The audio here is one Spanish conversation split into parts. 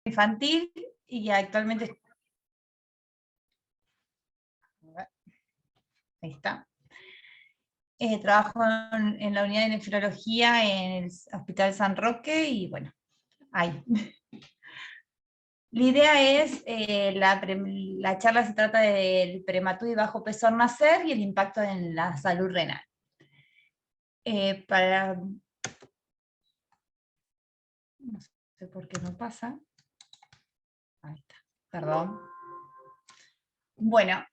infantil y actualmente, ahí está, trabajo en la unidad de nefrología en el Hospital San Roque y bueno, ahí. La idea es, la charla se trata del prematuro y bajo peso al nacer y el impacto en la salud renal. No sé por qué no pasa. Ahí está, perdón. Bueno,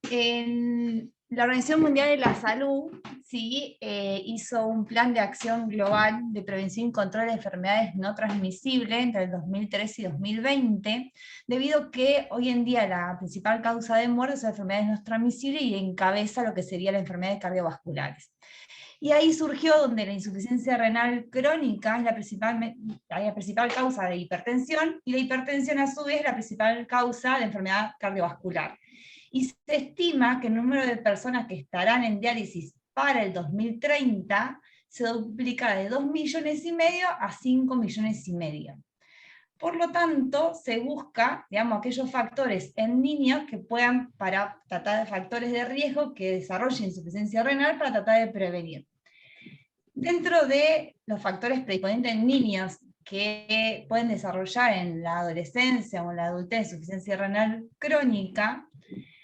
la Organización Mundial de la Salud, ¿sí? Hizo un plan de acción global de prevención y control de enfermedades no transmisibles entre el 2013 y 2020, debido a que hoy en día la principal causa de muerte son enfermedades no transmisibles y encabeza lo que sería las enfermedades cardiovasculares. Y ahí surgió donde la insuficiencia renal crónica es la principal causa de hipertensión, y la hipertensión a su vez es la principal causa de enfermedad cardiovascular. Y se estima que el número de personas que estarán en diálisis para el 2030 se duplica de 2,5 millones a 5,5 millones. Por lo tanto, se busca, digamos, aquellos factores en niños que puedan, para tratar de factores de riesgo que desarrollen insuficiencia renal para tratar de prevenir. Dentro de los factores predisponentes en niños que pueden desarrollar en la adolescencia o en la adultez insuficiencia renal crónica,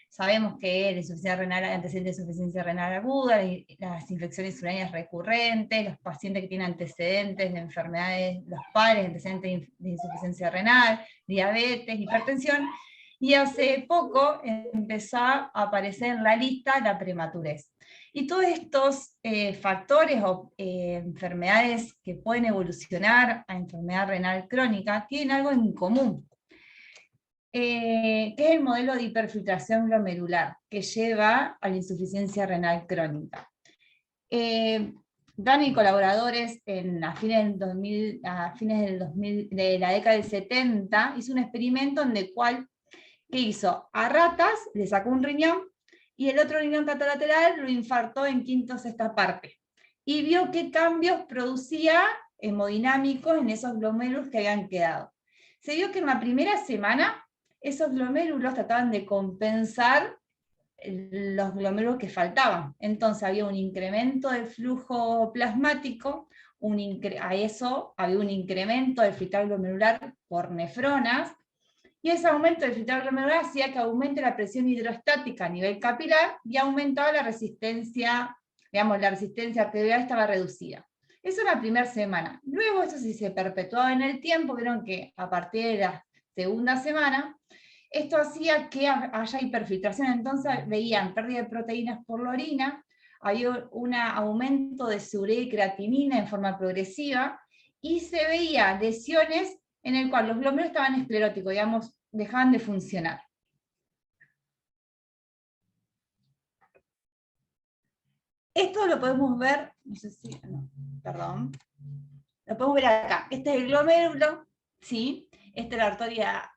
sabemos que la insuficiencia renal, antecedentes de insuficiencia renal aguda, las infecciones urinarias recurrentes, los pacientes que tienen antecedentes de enfermedades, los padres antecedentes de insuficiencia renal, diabetes, hipertensión, y hace poco empezó a aparecer en la lista la prematurez. Y todos estos factores o enfermedades que pueden evolucionar a enfermedad renal crónica tienen algo en común, que es el modelo de hiperfiltración glomerular, que lleva a la insuficiencia renal crónica. Dani y colaboradores a fines de la década del 70 hizo un experimento en el cual, ¿qué hizo? A ratas le sacó un riñón y el otro riñón lateral lo infartó en quinta o sexta parte. Y vio qué cambios producía hemodinámicos en esos glomérulos que habían quedado. Se vio que en la primera semana esos glomérulos trataban de compensar los glomérulos que faltaban. Entonces había un incremento del flujo plasmático, a eso había un incremento del filtrado glomerular por nefronas, y ese aumento del filtrado glomerular hacía que aumente la presión hidrostática a nivel capilar y aumentaba la resistencia, digamos, la resistencia arterial estaba reducida. Eso en la primera semana. Luego eso sí se perpetuaba en el tiempo, vieron que a partir de la segunda semana, esto hacía que haya hiperfiltración, entonces veían pérdida de proteínas por la orina, había un aumento de su urea y creatinina en forma progresiva, y se veía lesiones en el cual los glómerulos estaban escleróticos, digamos, dejaban de funcionar. Esto lo podemos ver, no sé si, no, perdón, lo podemos ver acá. Este es el glomérulo, ¿sí? Esta es la arteria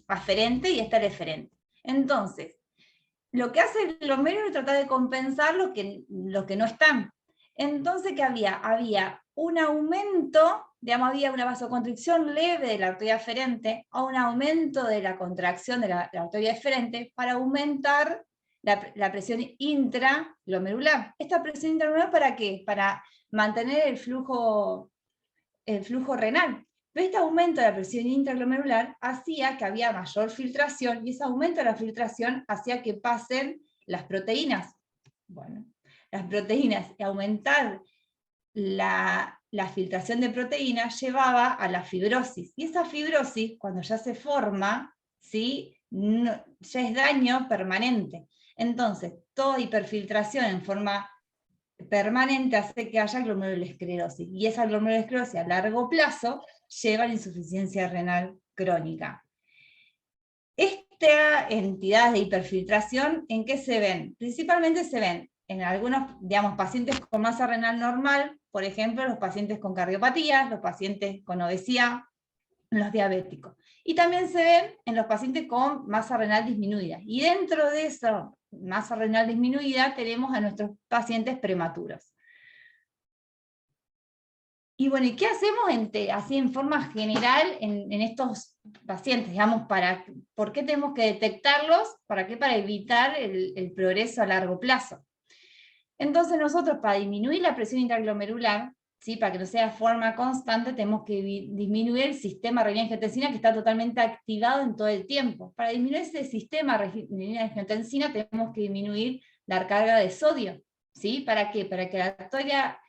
aferente y esta es la eferente. Entonces, lo que hace el glomérulo es tratar de compensar lo que no están. Entonces, ¿qué había? Había un aumento, digamos, había una vasoconstricción leve de la arteria aferente, o un aumento de la contracción de la arteria eferente para aumentar la presión intraglomerular. ¿Esta presión intraglomerular para qué? Para mantener el flujo renal. Pero este aumento de la presión intraglomerular hacía que había mayor filtración, y ese aumento de la filtración hacía que pasen las proteínas. Bueno, las proteínas, y aumentar la filtración de proteínas llevaba a la fibrosis. Y esa fibrosis, cuando ya se forma, ¿sí? Ya es daño permanente. Entonces, toda hiperfiltración en forma permanente hace que haya glomerulosclerosis, y esa glomerulosclerosis a largo plazo lleva a la insuficiencia renal crónica. Esta entidad de hiperfiltración, ¿en qué se ven? Principalmente se ven en algunos, digamos, pacientes con masa renal normal, por ejemplo, los pacientes con cardiopatías, los pacientes con obesidad, los diabéticos. Y también se ven en los pacientes con masa renal disminuida. Y dentro de esa masa renal disminuida tenemos a nuestros pacientes prematuros. Y bueno, ¿y qué hacemos así en forma general en estos pacientes? Digamos, ¿por qué tenemos que detectarlos? ¿Para qué? Para evitar el progreso a largo plazo. Entonces nosotros, para disminuir la presión intraglomerular, ¿sí? Para que no sea de forma constante, tenemos que disminuir el sistema renina-angiotensina, que está totalmente activado en todo el tiempo. Para disminuir ese sistema renina-angiotensina tenemos que disminuir la carga de sodio. ¿Sí? ¿Para qué? Para que la arteria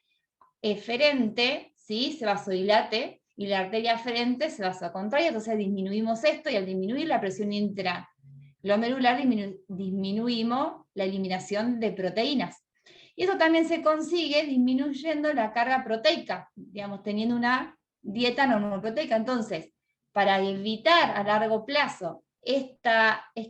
eferente, ¿sí? Se vasodilate, y la arteria aferente se vasocontraiga, entonces disminuimos esto, y al disminuir la presión intraglomerular disminuimos la eliminación de proteínas. Y eso también se consigue disminuyendo la carga proteica, digamos, teniendo una dieta normoproteica. Entonces, para evitar a largo plazo este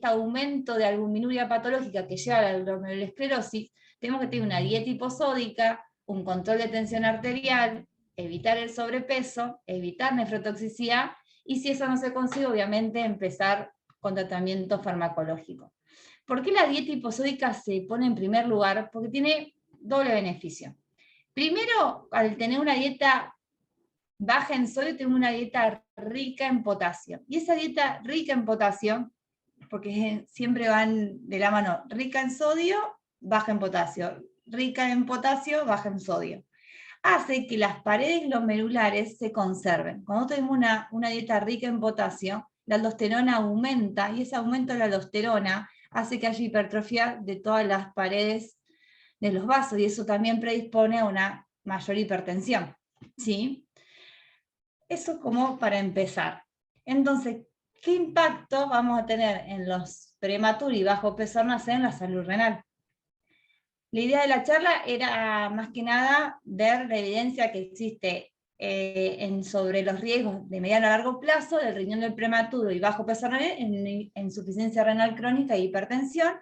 aumento de albuminuria patológica que lleva a la glomerulosclerosis, tenemos que tener una dieta hiposódica, un control de tensión arterial, evitar el sobrepeso, evitar nefrotoxicidad, y si eso no se consigue, obviamente empezar con tratamiento farmacológico. ¿Por qué la dieta hiposódica se pone en primer lugar? Porque tiene doble beneficio. Primero, al tener una dieta baja en sodio, tenemos una dieta rica en potasio. Y esa dieta rica en potasio, porque siempre van de la mano, rica en sodio, baja en potasio, rica en potasio, baja en sodio, hace que las paredes glomerulares se conserven. Cuando tenemos una dieta rica en potasio, la aldosterona aumenta, y ese aumento de la aldosterona hace que haya hipertrofia de todas las paredes de los vasos, y eso también predispone a una mayor hipertensión. ¿Sí? Eso como para empezar. Entonces, ¿qué impacto vamos a tener en los prematuros y bajo peso al nacer en la salud renal? La idea de la charla era más que nada ver la evidencia que existe sobre los riesgos de mediano a largo plazo del riñón del prematuro y bajo peso renal en insuficiencia renal crónica e hipertensión,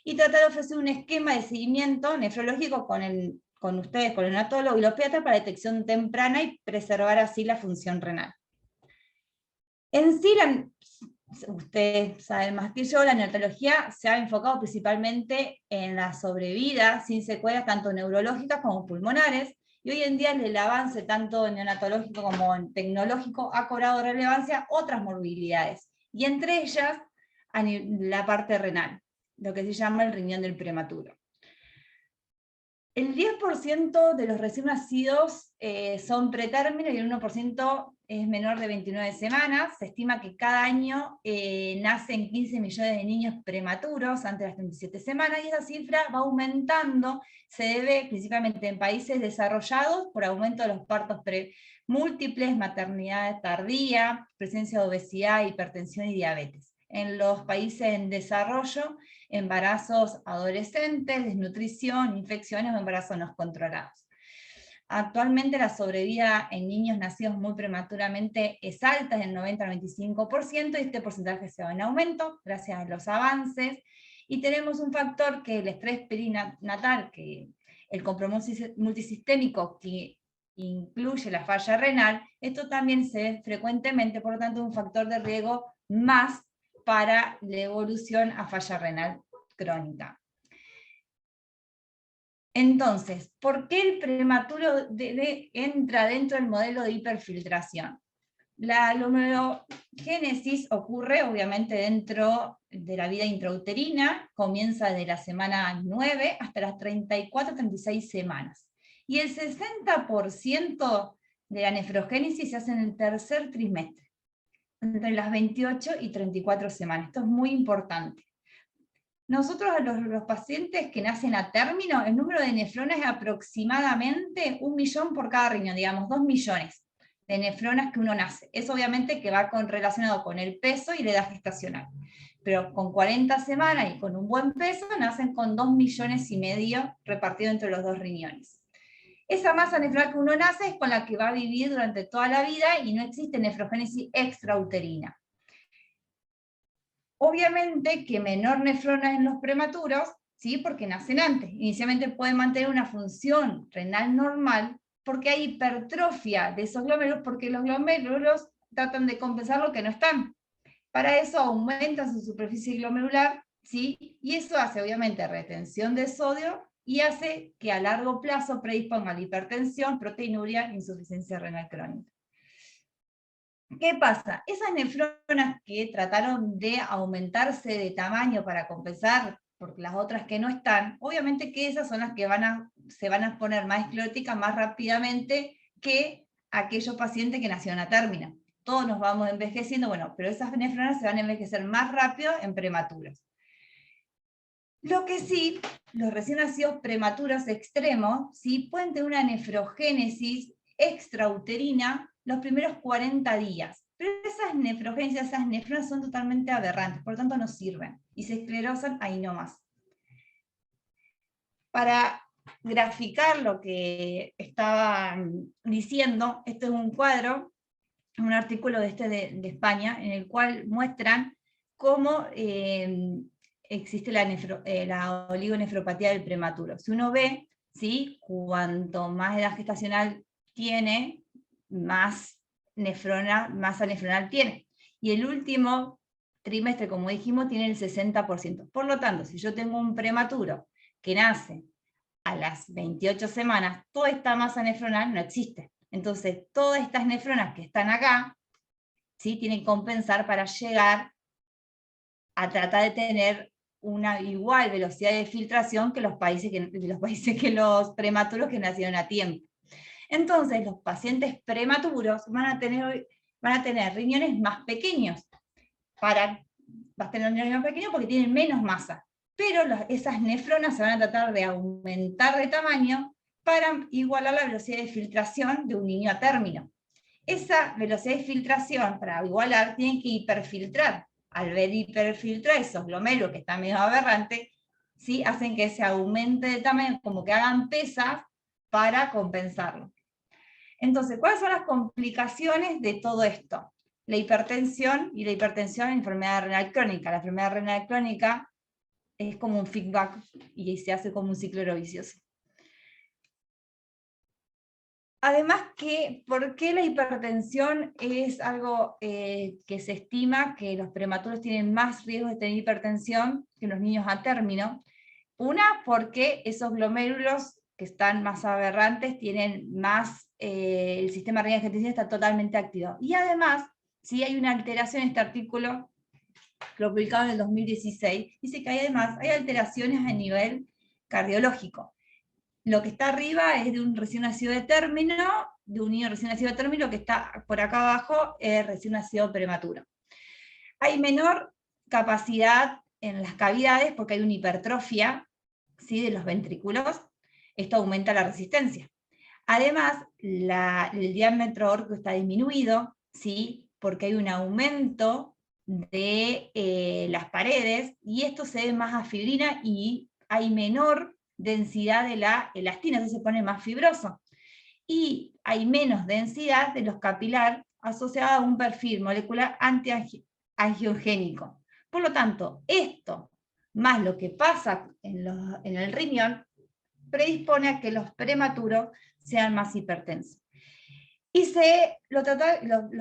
y tratar de ofrecer un esquema de seguimiento nefrológico con ustedes, con el neonatólogo y los pediatras, para detección temprana y preservar así la función renal. En sí, usted sabe más que yo, la neonatología se ha enfocado principalmente en la sobrevida sin secuelas tanto neurológicas como pulmonares, y hoy en día el avance tanto neonatológico como tecnológico ha cobrado relevancia otras morbilidades, y entre ellas la parte renal, lo que se llama el riñón del prematuro. El 10% de los recién nacidos son pretérmino, y el 1% es menor de 29 semanas. Se estima que cada año nacen 15 millones de niños prematuros antes de las 37 semanas, y esa cifra va aumentando. Se debe principalmente en países desarrollados por aumento de los partos múltiples, maternidad tardía, presencia de obesidad, hipertensión y diabetes. En los países en desarrollo, embarazos adolescentes, desnutrición, infecciones o embarazos no controlados. Actualmente la sobrevida en niños nacidos muy prematuramente es alta, del 90 al 95%, y este porcentaje se va en aumento gracias a los avances. Y tenemos un factor que el estrés perinatal, que el compromiso multisistémico, que incluye la falla renal, esto también se ve frecuentemente, por lo tanto un factor de riesgo más para la evolución a falla renal crónica. Entonces, ¿por qué el prematuro entra dentro del modelo de hiperfiltración? La glomerulogénesis ocurre obviamente dentro de la vida intrauterina, comienza desde la semana 9 hasta las 34-36 semanas. Y el 60% de la nefrogénesis se hace en el tercer trimestre, entre las 28 y 34 semanas. Esto es muy importante. Nosotros, los pacientes que nacen a término, el número de nefronas es aproximadamente 1 millón por cada riñón, digamos 2 millones de nefronas que uno nace. Eso obviamente que va relacionado con el peso y la edad gestacional. Pero con 40 semanas y con un buen peso, nacen con 2,5 millones repartidos entre los dos riñones. Esa masa nefronal que uno nace es con la que va a vivir durante toda la vida, y no existe nefrogénesis extrauterina. Obviamente que menor nefronas en los prematuros, ¿sí? Porque nacen antes. Inicialmente pueden mantener una función renal normal, porque hay hipertrofia de esos glómerulos, porque los glómerulos tratan de compensar lo que no están. Para eso aumentan su superficie glomerular, ¿sí? Y eso hace obviamente retención de sodio y hace que a largo plazo predisponga a la hipertensión, proteinuria e insuficiencia renal crónica. ¿Qué pasa? Esas nefronas que trataron de aumentarse de tamaño para compensar por las otras que no están, obviamente que esas son las que se van a poner más escleróticas más rápidamente que aquellos pacientes que nacieron a término. Todos nos vamos envejeciendo, bueno, pero esas nefronas se van a envejecer más rápido en prematuros. Lo que sí, los recién nacidos prematuros extremos, ¿sí? Pueden tener una nefrogénesis extrauterina los primeros 40 días. Pero esas nefrogénesis, esas nefronas son totalmente aberrantes, por lo tanto no sirven. Y se esclerosan ahí nomás. Para graficar lo que estaba diciendo, este es un cuadro, un artículo de España, en el cual muestran cómo existe la oligonefropatía del prematuro. Si uno ve, ¿sí? Cuanto más edad gestacional tiene, más masa nefronal tiene. Y el último trimestre, como dijimos, tiene el 60%. Por lo tanto, si yo tengo un prematuro que nace a las 28 semanas, toda esta masa nefronal no existe. Entonces, todas estas nefronas que están acá, ¿sí? Tienen que compensar para llegar a tratar de tener una igual velocidad de filtración que los los prematuros que nacieron a tiempo. Entonces, los pacientes prematuros van a tener riñones más pequeños. Vas a tener riñones más pequeños porque tienen menos masa. Pero esas nefronas se van a tratar de aumentar de tamaño para igualar la velocidad de filtración de un niño a término. Esa velocidad de filtración, para igualar, tienen que hiperfiltrar. Al ver hiperfiltrar esos glomérulos que están medio aberrantes, ¿sí? Hacen que se aumente de tamaño, como que hagan pesas para compensarlo. Entonces, ¿cuáles son las complicaciones de todo esto? La hipertensión y la hipertensión en enfermedad renal crónica. La enfermedad renal crónica es como un feedback y se hace como un ciclo vicioso. Además, ¿por qué la hipertensión es algo que se estima que los prematuros tienen más riesgo de tener hipertensión que los niños a término? Una, porque esos glomérulos que están más aberrantes tienen más, el sistema renal angiotensina está totalmente activo. Y además, si hay una alteración en este artículo, lo publicado en el 2016, dice que además hay alteraciones a nivel cardiológico. Lo que está arriba es de un recién nacido de término, de un niño recién nacido de término, lo que está por acá abajo es recién nacido prematuro. Hay menor capacidad en las cavidades porque hay una hipertrofia, ¿sí? De los ventrículos. Esto aumenta la resistencia. Además, el diámetro aórtico está disminuido, ¿sí? Porque hay un aumento de las paredes, y esto se debe más a fibrina y hay menor densidad de la elastina, entonces se pone más fibroso. Y hay menos densidad de los capilar asociada a un perfil molecular antiangiogénico. Por lo tanto, esto, más lo que pasa en el riñón, predispone a que los prematuros sean más hipertensos. Y los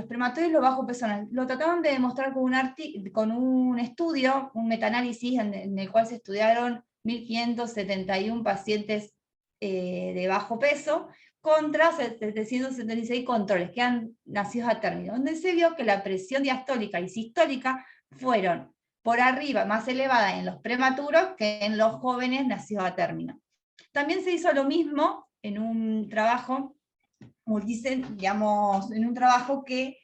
prematuros y los bajos peso lo trataron de demostrar con un estudio, un metaanálisis en el cual se estudiaron 1.571 pacientes de bajo peso contra 776 controles que han nacido a término, donde se vio que la presión diastólica y sistólica fueron por arriba, más elevada en los prematuros que en los jóvenes nacidos a término. También se hizo lo mismo en un trabajo, en un trabajo que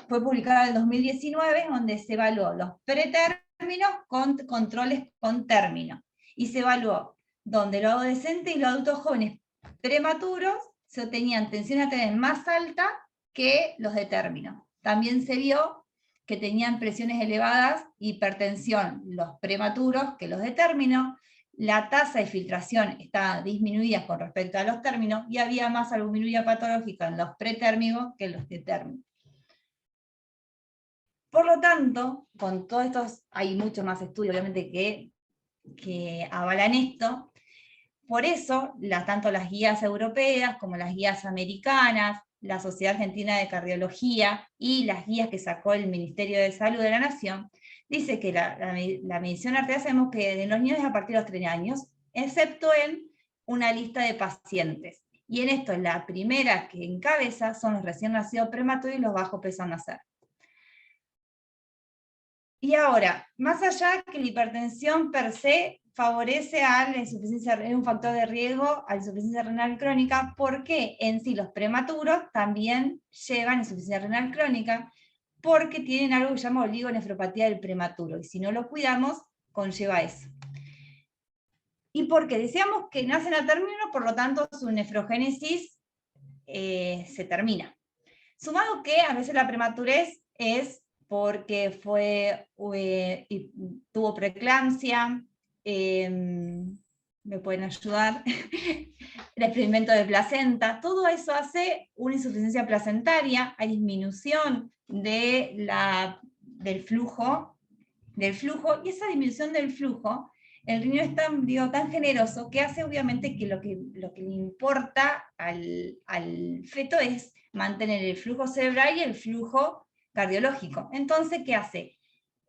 fue publicado en el 2019, donde se evaluó los pretérminos con controles con término. Y se evaluó donde los adolescentes y los adultos jóvenes prematuros se obtenían tensión arterial más alta que los de término. También se vio que tenían presiones elevadas, hipertensión los prematuros que los de término. La tasa de filtración estaba disminuida con respecto a los términos, y había más albuminuria patológica en los pretérmicos que en los de término. Por lo tanto, con todos estos, hay muchos más estudios obviamente que avalan esto. Por eso, tanto las guías europeas como las guías americanas, la Sociedad Argentina de Cardiología y las guías que sacó el Ministerio de Salud de la Nación, dice que la medición arterial sabemos que en los niños es a partir de los 3 años, excepto en una lista de pacientes. Y en esto, la primera que encabeza son los recién nacidos prematuros y los bajo peso al nacer. Y ahora, más allá que la hipertensión per se favorece a la insuficiencia, es un factor de riesgo a la insuficiencia renal crónica, porque en sí los prematuros también llevan insuficiencia renal crónica, porque tienen algo que se llama oligonefropatía del prematuro, y si no lo cuidamos, conlleva eso. Y porque decíamos que nacen a término, por lo tanto su nefrogénesis se termina. Sumado que a veces la prematurez es porque tuvo preeclampsia, me pueden ayudar, el experimento de placenta, todo eso hace una insuficiencia placentaria, hay disminución del flujo, y esa disminución del flujo, el riñón es tan generoso que hace obviamente que lo que le importa al feto es mantener el flujo cerebral y el flujo cardiológico. Entonces, ¿qué hace?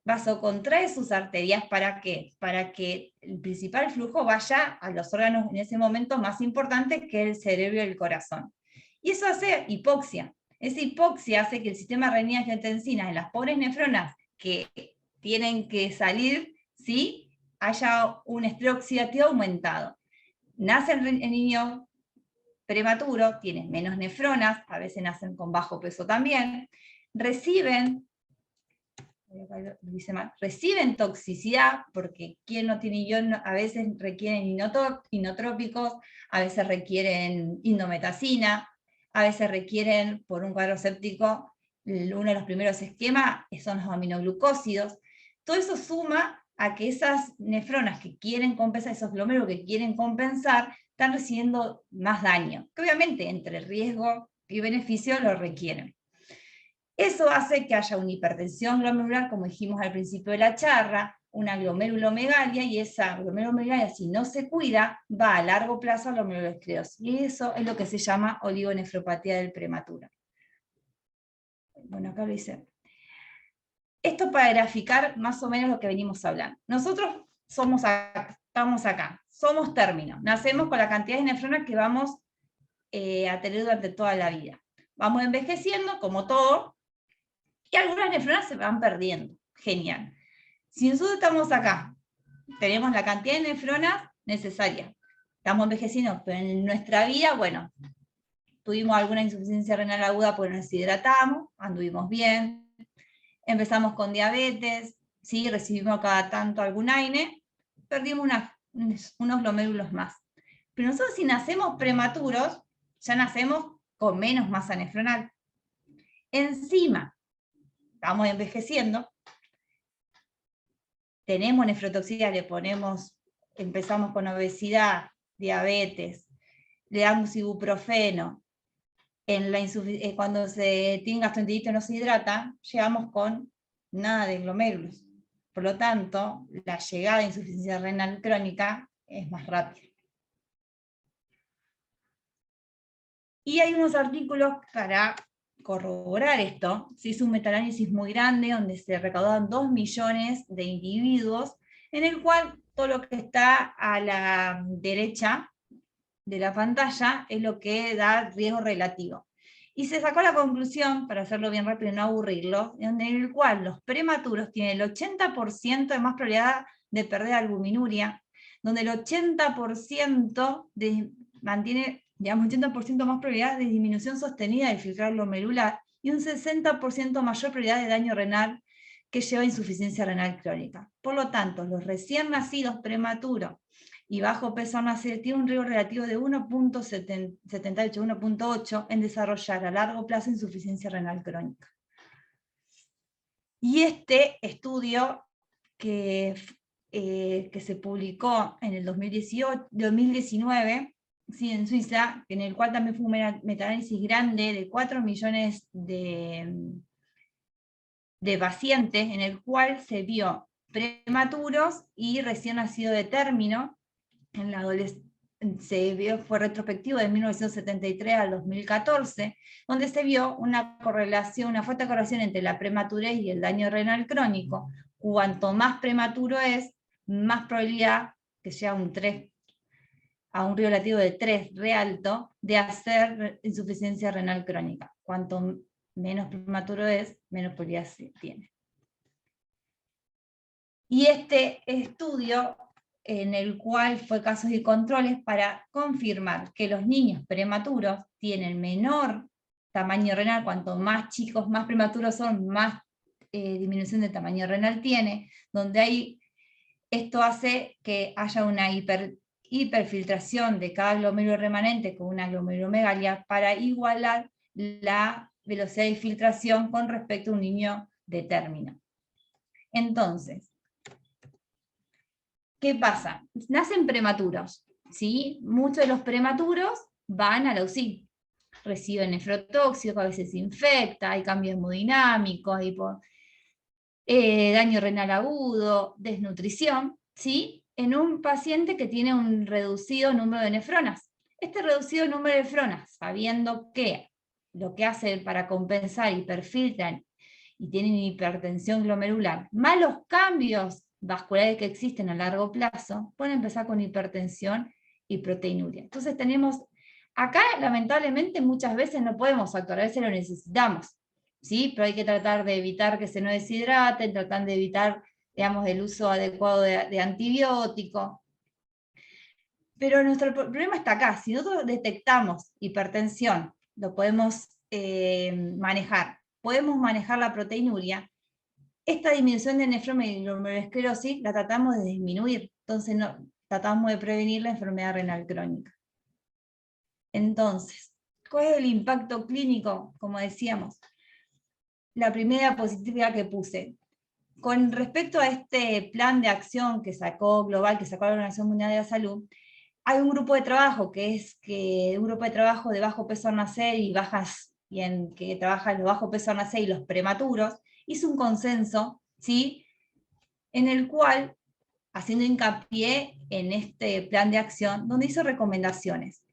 Vasocontrae sus arterias, ¿para qué? Para que el principal flujo vaya a los órganos en ese momento más importantes, que es el cerebro y el corazón. Y eso hace hipoxia. Esa hipoxia hace que el sistema de renina-angiotensina en las pobres nefronas que tienen que salir, ¿sí?, haya un estrés oxidativo aumentado. Nace el niño prematuro, tiene menos nefronas, a veces nacen con bajo peso también, reciben toxicidad, porque quien no tiene ion, a veces requieren inotrópicos, a veces requieren indometacina, a veces requieren, por un cuadro séptico, uno de los primeros esquemas son los aminoglucósidos. Todo eso suma a que esas nefronas que quieren compensar, esos glomérulos que quieren compensar, están recibiendo más daño, que obviamente entre riesgo y beneficio lo requieren. Eso hace que haya una hipertensión glomerular, como dijimos al principio de la charla, una glomerulomegalia, y esa glomerulomegalia, si no se cuida, va a largo plazo a la glomerulosclerosis. Y eso es lo que se llama oligonefropatía del prematuro. Bueno, acá lo hice. Esto para graficar más o menos lo que venimos hablando. Nosotros estamos acá, somos términos, nacemos con la cantidad de nefronas que vamos a tener durante toda la vida. Vamos envejeciendo, como todo, y algunas nefronas se van perdiendo. Genial. Si nosotros estamos acá, tenemos la cantidad de nefronas necesaria, estamos envejeciendo, pero en nuestra vida, bueno, tuvimos alguna insuficiencia renal aguda porque nos deshidratamos, anduvimos bien, empezamos con diabetes, ¿sí? Recibimos cada tanto algún AINE, perdimos unos glomérulos más. Pero nosotros, si nacemos prematuros, ya nacemos con menos masa nefronal. Encima, estamos envejeciendo, tenemos nefrotoxicidad, empezamos con obesidad, diabetes, le damos ibuprofeno, cuando se tiene gastroenteritis no se hidrata, llegamos con nada de glomérulos. Por lo tanto, la llegada de insuficiencia renal crónica es más rápida. Y hay unos artículos para corroborar esto. Se hizo un metaanálisis muy grande donde se recaudaron 2 millones de individuos, en el cual todo lo que está a la derecha de la pantalla es lo que da riesgo relativo. Y se sacó la conclusión, para hacerlo bien rápido y no aburrirlo, en el cual los prematuros tienen el 80% de más probabilidad de perder albuminuria, donde el 80% mantiene, digamos, 80% más probabilidad de disminución sostenida del filtrado glomerular y un 60% mayor probabilidad de daño renal que lleva a insuficiencia renal crónica. Por lo tanto, los recién nacidos prematuros y bajo peso al nacer tiene un riesgo relativo de 1.78, 1.8 en desarrollar a largo plazo insuficiencia renal crónica. Y este estudio que se publicó en el 2019, ¿sí?, en Suiza, en el cual también fue un metaanálisis grande de 4 millones de pacientes, en el cual se vio prematuros y recién nacido de término, en la fue retrospectivo de 1973 al 2014, donde se vio una fuerte correlación entre la prematurez y el daño renal crónico. Cuanto más prematuro es, más probabilidad, que sea un 3 a un riesgo relativo de 3 re alto de hacer insuficiencia renal crónica. Cuanto menos prematuro es, menos probabilidad tiene. Y este estudio, en el cual fue casos y controles para confirmar que los niños prematuros tienen menor tamaño renal, cuanto más chicos, más prematuros son, más disminución de tamaño renal tiene, donde esto hace que haya una hiperfiltración de cada glomérulo remanente con una glomerulomegalia para igualar la velocidad de filtración con respecto a un niño de término. Entonces, ¿qué pasa? Nacen prematuros, ¿sí? Muchos de los prematuros van a la UCI, reciben nefrotóxico, a veces se infecta, hay cambios hemodinámicos, hay daño renal agudo, desnutrición, ¿sí? En un paciente que tiene un reducido número de nefronas. Este reducido número de nefronas, sabiendo que lo que hace para compensar hiperfiltran y tienen hipertensión glomerular, malos cambios vasculares que existen a largo plazo, pueden empezar con hipertensión y proteinuria. Entonces tenemos, acá lamentablemente muchas veces no podemos actuar, a veces lo necesitamos, ¿sí? Pero hay que tratar de evitar que se no deshidraten, tratar de evitar, digamos, el uso adecuado de antibióticos. Pero nuestro problema está acá, si nosotros detectamos hipertensión, lo podemos manejar, podemos manejar la proteinuria, esta disminución de nefroma y glomerulosclerosis la tratamos de disminuir, entonces tratamos de prevenir la enfermedad renal crónica. Entonces, ¿cuál es el impacto clínico? Como decíamos, la primera diapositiva que puse. Con respecto a este plan de acción que sacó global, que sacó la Organización Mundial de la Salud, hay un grupo de trabajo un grupo de trabajo de bajo peso al nacer que trabaja los bajo peso al nacer y los prematuros, hizo un consenso, ¿sí? En el cual, haciendo hincapié en este plan de acción, donde hizo recomendaciones.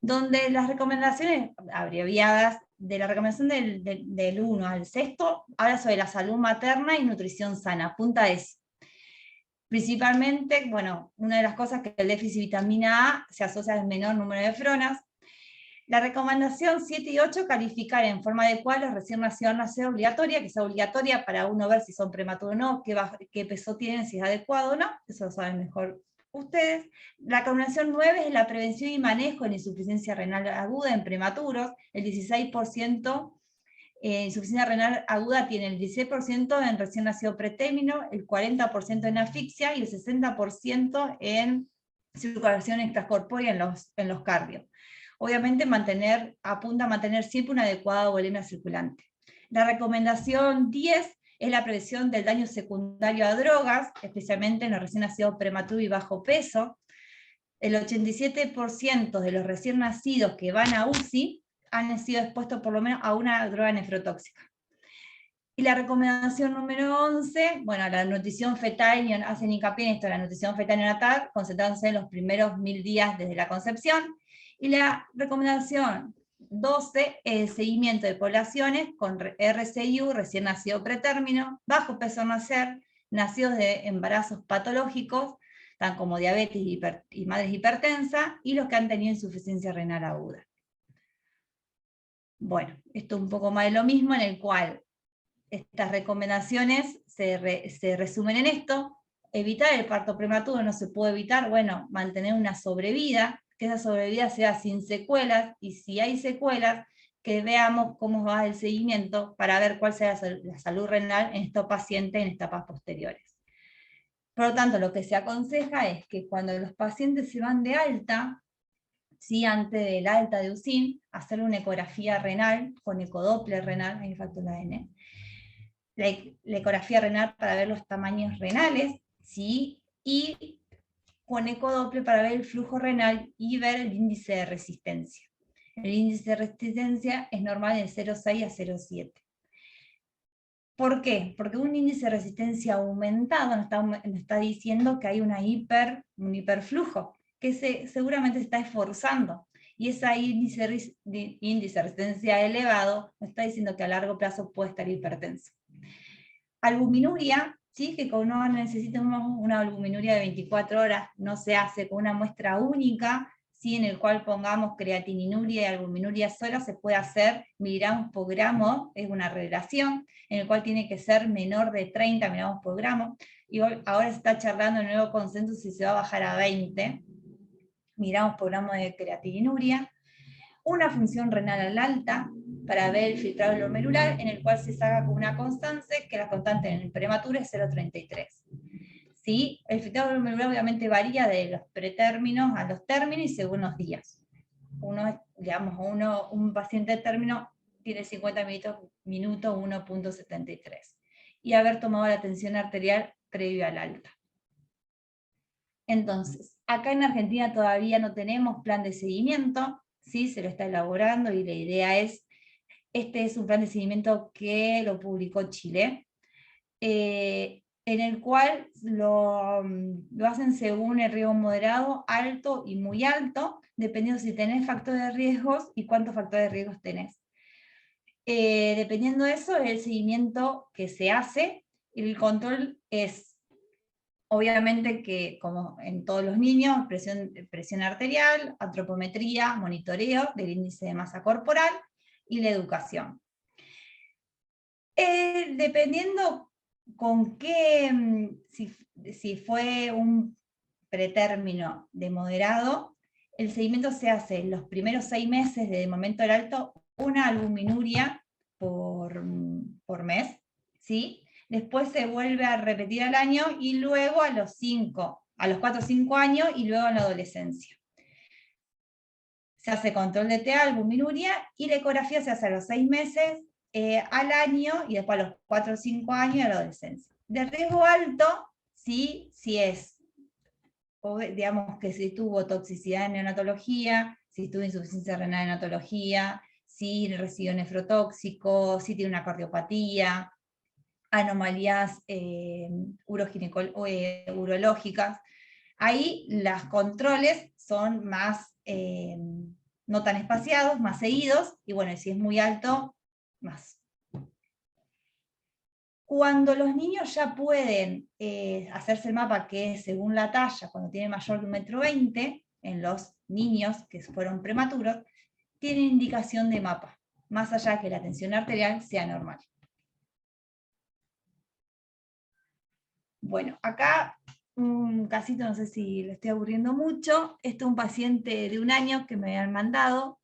Donde las recomendaciones abreviadas, de la recomendación del 1 al 6, habla sobre la salud materna y nutrición sana, apunta a eso. Principalmente, bueno, una de las cosas que el déficit de vitamina A se asocia al menor número de nefronas. La recomendación 7 y 8, calificar en forma adecuada los recién nacidos, nacer obligatoria, que sea obligatoria para uno ver si son prematuros o no, qué peso tienen, si es adecuado o no, eso lo saben mejor ustedes. La recomendación 9 es la prevención y manejo de la insuficiencia renal aguda en prematuros, el 16% insuficiencia renal aguda tiene el 16% en recién nacido pretérmino, el 40% en asfixia y el 60% en circulación extracorpórea en los cardios. Obviamente apunta a mantener siempre una adecuada volemia circulante. La recomendación 10 es la prevención del daño secundario a drogas, especialmente en los recién nacidos prematuros y bajo peso. El 87% de los recién nacidos que van a UCI han sido expuestos por lo menos a una droga nefrotóxica. Y la recomendación número 11, bueno, la nutrición fetal, hacen hincapié en esto, la nutrición fetal neonatal, concentrándose en los primeros 1000 días desde la concepción. Y la recomendación 12 es el seguimiento de poblaciones con RCIU, recién nacido pretérmino, bajo peso al nacer, nacidos de embarazos patológicos, tan como diabetes y madres hipertensas, y los que han tenido insuficiencia renal aguda. Bueno, esto es un poco más de lo mismo, en el cual estas recomendaciones se resumen en esto: evitar el parto prematuro, no se puede evitar, bueno, mantener una sobrevida, que esa sobrevida sea sin secuelas, y si hay secuelas, que veamos cómo va el seguimiento para ver cuál será la salud renal en estos pacientes en etapas posteriores. Por lo tanto, lo que se aconseja es que cuando los pacientes se van de alta, ¿sí? Antes del alta de UCIN, hacer una ecografía renal con ecodoppler renal, ahí falta la N, la ecografía renal para ver los tamaños renales, ¿sí? Y con ecodoppler para ver el flujo renal y ver el índice de resistencia. El índice de resistencia es normal de 0,6 a 0,7. ¿Por qué? Porque un índice de resistencia aumentado nos está diciendo que hay un hiperflujo, que seguramente se está esforzando. Y ese índice de resistencia elevado nos está diciendo que a largo plazo puede estar hipertenso. Albuminuria, ¿sí? Que como no necesitamos una albuminuria de 24 horas, no se hace con una muestra única, ¿sí? En el cual pongamos creatininuria y albuminuria sola, se puede hacer miligramos por gramo, es una relación, en el cual tiene que ser menor de 30 miligramos por gramo, y ahora se está charlando el nuevo consenso si se va a bajar a 20 miligramos por gramo de creatininuria, una función renal al alta, para ver el filtrado glomerular, en el cual se saca con una constante, que la constante en el prematuro es 0,33. ¿Sí? El filtrado glomerular obviamente varía de los pretérminos a los términos y según los días. Un paciente de término tiene 50 minutos 1,73. Y haber tomado la tensión arterial previo al alta. Entonces, acá en Argentina todavía no tenemos plan de seguimiento, ¿sí? Se lo está elaborando y la idea es, este es un plan de seguimiento que lo publicó Chile, en el cual lo hacen según el riesgo moderado, alto y muy alto, dependiendo si tenés factores de riesgos y cuántos factores de riesgos tenés. Dependiendo de eso, es el seguimiento que se hace, y el control es, obviamente que, como en todos los niños, presión arterial, antropometría, monitoreo del índice de masa corporal y la educación. Dependiendo con qué, si fue un pretérmino de moderado, el seguimiento se hace en los primeros 6 meses desde el momento del alto, una albuminuria por mes, ¿sí? Después se vuelve a repetir al año y luego a los 4 o 5 años y luego en la adolescencia. Se hace control de TA, albuminuria, y la ecografía se hace a los 6 meses, al año, y después a los 4 o 5 años y a la adolescencia. De riesgo alto, sí, si es, digamos que si tuvo toxicidad en neonatología, si tuvo insuficiencia renal en neonatología, si recibió nefrotóxico, si tiene una cardiopatía, anomalías urológicas. Ahí los controles son más, no tan espaciados, más seguidos, y bueno, si es muy alto, más. Cuando los niños ya pueden hacerse el mapa, que es según la talla, cuando tienen mayor de 1,20 m, en los niños que fueron prematuros, tienen indicación de mapa, más allá de que la tensión arterial sea normal. Bueno, acá un casito, no sé si lo estoy aburriendo mucho. Este es un paciente de 1 año que me habían mandado,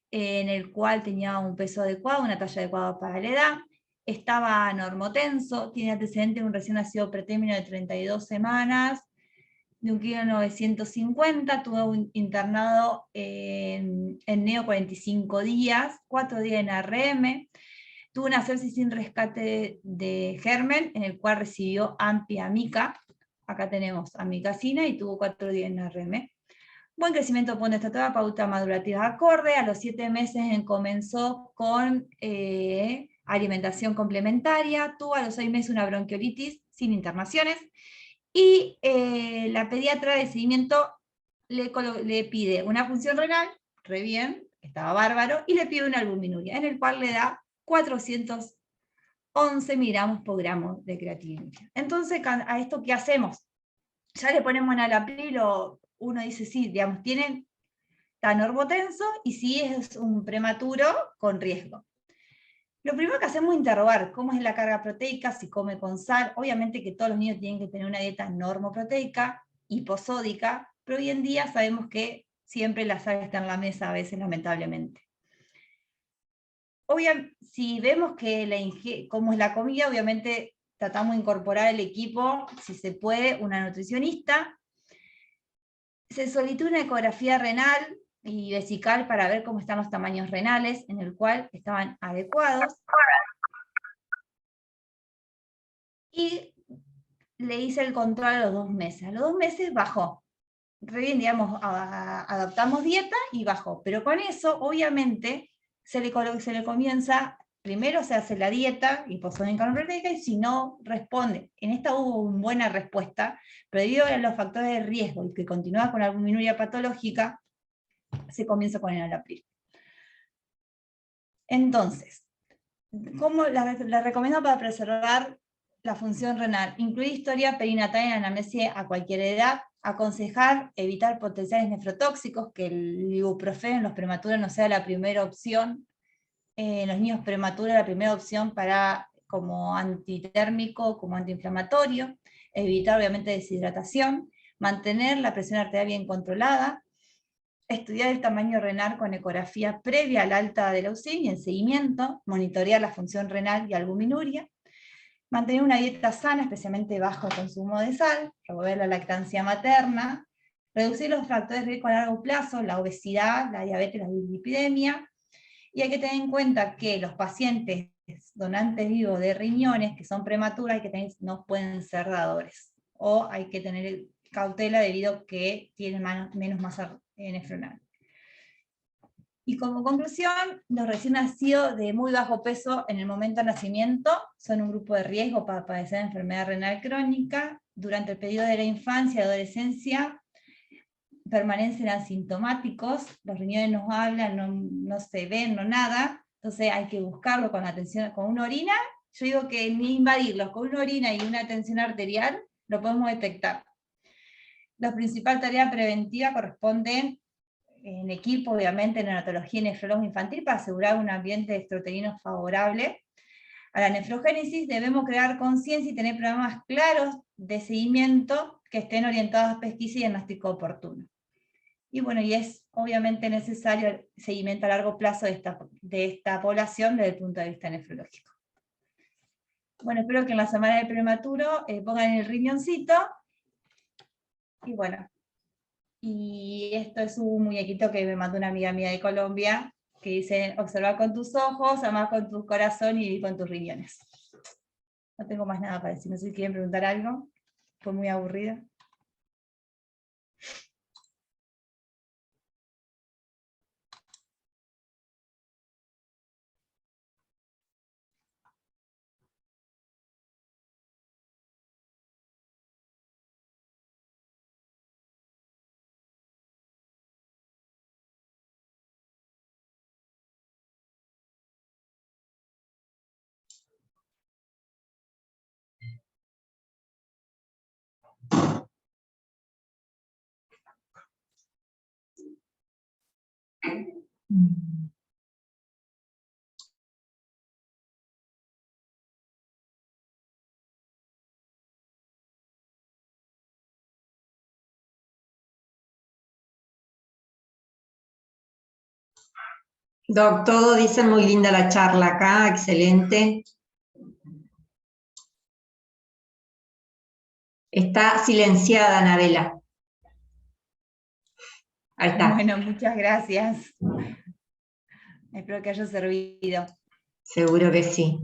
en el cual tenía un peso adecuado, una talla adecuada para la edad, estaba normotenso, tiene antecedente de un recién nacido pretérmino de 32 semanas, de 1,950 kg, tuvo internado en neo 45 días, 4 días en ARM, tuvo una sepsis sin rescate de germen, en el cual recibió ampiamica, acá tenemos amicacina, y tuvo 4 días en ARM. Buen crecimiento estatura, pauta madurativa acorde, a los 7 meses comenzó con alimentación complementaria, tuvo a los 6 meses una bronquiolitis sin internaciones, y la pediatra de seguimiento le pide una función renal, re bien, estaba bárbaro, y le pide una albuminuria, en el cual le da 411 miligramos por gramo de creatininuria. Entonces, ¿a esto qué hacemos? Ya le ponemos enalapril, uno dice, sí, digamos, está normotenso, y sí es un prematuro con riesgo. Lo primero que hacemos es interrogar cómo es la carga proteica, si come con sal. Obviamente que todos los niños tienen que tener una dieta normoproteica, hiposódica, pero hoy en día sabemos que siempre la sal está en la mesa a veces, lamentablemente. Si vemos que cómo es la comida, obviamente tratamos de incorporar al equipo, si se puede, una nutricionista. Se solicitó una ecografía renal y vesical para ver cómo están los tamaños renales, en el cual estaban adecuados. Y le hice el control a los 2 meses. A los 2 meses bajó. Re bien, digamos, adaptamos dieta y bajó. Pero con eso, obviamente, se le comienza, primero se hace la dieta, hiposódica proteica, y si no responde. En esta hubo una buena respuesta, pero debido a los factores de riesgo y que continúa con la albuminuria patológica, se comienza con el enalapril. Entonces, ¿cómo la recomiendo para preservar la función renal, incluir historia perinatal en anamnesis a cualquier edad, aconsejar evitar potenciales nefrotóxicos, que el ibuprofeno en los prematuros no sea la primera opción, en los niños prematuros la primera opción como antitérmico, como antiinflamatorio, evitar obviamente deshidratación, mantener la presión arterial bien controlada, estudiar el tamaño renal con ecografía previa al alta de leucemia y en seguimiento, monitorear la función renal y albuminuria, mantener una dieta sana, especialmente bajo consumo de sal, promover la lactancia materna, reducir los factores de riesgo a largo plazo, la obesidad, la diabetes, la dislipidemia, y hay que tener en cuenta que los pacientes donantes vivos de riñones que son prematuras no pueden ser dadores, o hay que tener cautela debido a que tienen menos masa nefronal. Y como conclusión, los recién nacidos de muy bajo peso en el momento del nacimiento son un grupo de riesgo para padecer enfermedad renal crónica. Durante el periodo de la infancia y adolescencia permanecen asintomáticos, los riñones no hablan, no se ven, no nada, entonces hay que buscarlo con atención, con una orina. Yo digo que ni invadirlos, con una orina y una tensión arterial lo podemos detectar. La principal tarea preventiva corresponde en equipo, obviamente, en neonatología y nefrología infantil, para asegurar un ambiente extrauterino favorable. A la nefrogénesis debemos crear conciencia y tener programas claros de seguimiento que estén orientados a pesquisa y diagnóstico oportuno. Y bueno, y es obviamente necesario el seguimiento a largo plazo de esta población desde el punto de vista nefrológico. Bueno, espero que en la semana del prematuro pongan el riñoncito, y bueno, y esto es un muñequito que me mandó una amiga mía de Colombia, que dice: observar con tus ojos, amar con tu corazón y vivir con tus riñones. No tengo más nada para decir, no sé si quieren preguntar algo, fue muy aburrida. Doc, todo dicen muy linda la charla acá, excelente. Está silenciada, Anabela. Ahí está. Bueno, muchas gracias. Espero que haya servido. Seguro que sí.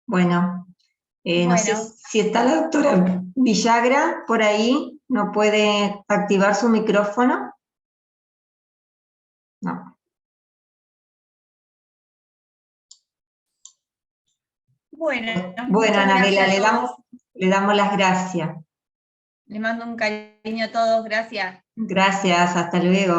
Bueno, no sé si está la doctora Villagra por ahí, ¿no puede activar su micrófono? No. Bueno, Bueno, Anabela, gracias le damos las gracias. Le mando un cariño a todos, gracias. Gracias, hasta luego.